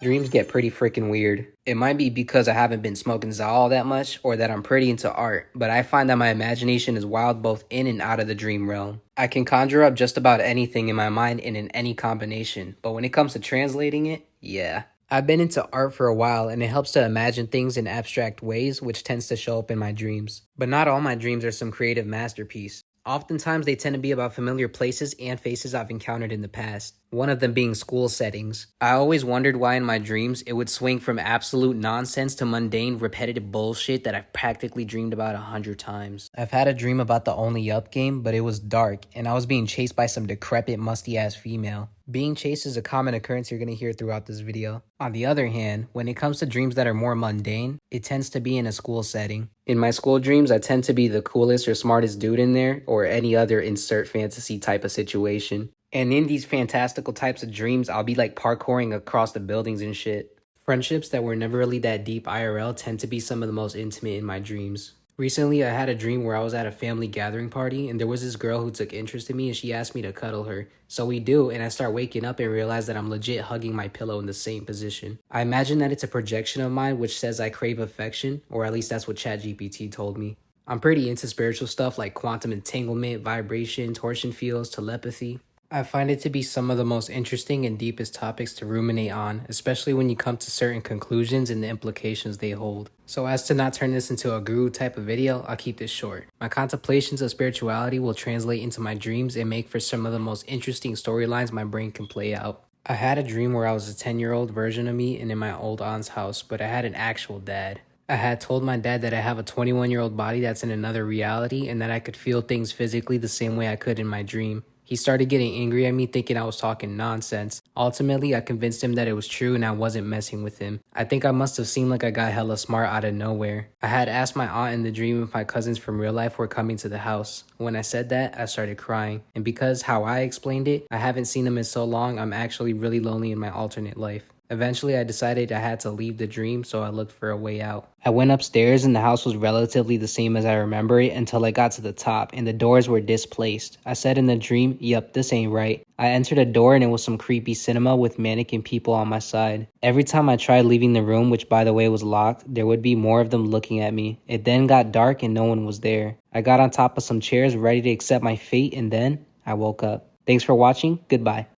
Dreams get pretty freaking weird. It might be because I haven't been smoking za all that much or that I'm pretty into art, but I find that my imagination is wild both in and out of the dream realm. I can conjure up just about anything in my mind and in any combination, but when it comes to translating it, yeah. I've been into art for a while and it helps to imagine things in abstract ways, which tends to show up in my dreams. But not all my dreams are some creative masterpiece. Oftentimes, they tend to be about familiar places and faces I've encountered in the past, one of them being school settings. I always wondered why in my dreams it would swing from absolute nonsense to mundane, repetitive bullshit that I've practically dreamed about 100 times. I've had a dream about the Only Up game, but it was dark, and I was being chased by some decrepit, musty-ass female. Being chased is a common occurrence you're going to hear throughout this video. On the other hand, when it comes to dreams that are more mundane, it tends to be in a school setting. In my school dreams, I tend to be the coolest or smartest dude in there, or any other insert fantasy type of situation. And in these fantastical types of dreams, I'll be like parkouring across the buildings and shit. Friendships that were never really that deep IRL tend to be some of the most intimate in my dreams. Recently, I had a dream where I was at a family gathering party and there was this girl who took interest in me and she asked me to cuddle her. So we do, and I start waking up and realize that I'm legit hugging my pillow in the same position. I imagine that it's a projection of mine which says I crave affection, or at least that's what ChatGPT told me. I'm pretty into spiritual stuff like quantum entanglement, vibration, torsion fields, telepathy. I find it to be some of the most interesting and deepest topics to ruminate on, especially when you come to certain conclusions and the implications they hold. So as to not turn this into a guru type of video, I'll keep this short. My contemplations of spirituality will translate into my dreams and make for some of the most interesting storylines my brain can play out. I had a dream where I was a 10-year-old version of me and in my old aunt's house, but I had an actual dad. I had told my dad that I have a 21-year-old body that's in another reality and that I could feel things physically the same way I could in my dream. He started getting angry at me thinking I was talking nonsense. Ultimately, I convinced him that it was true and I wasn't messing with him. I think I must have seemed like I got hella smart out of nowhere. I had asked my aunt in the dream if my cousins from real life were coming to the house. When I said that, I started crying. And because how I explained it, I haven't seen them in so long, I'm actually really lonely in my alternate life. Eventually, I decided I had to leave the dream, so I looked for a way out. I went upstairs and the house was relatively the same as I remember it until I got to the top and the doors were displaced. I said in the dream, "Yup, this ain't right." I entered a door and it was some creepy cinema with mannequin people on my side. Every time I tried leaving the room, which by the way was locked, there would be more of them looking at me. It then got dark and no one was there. I got on top of some chairs ready to accept my fate and then I woke up. Thanks for watching. Goodbye.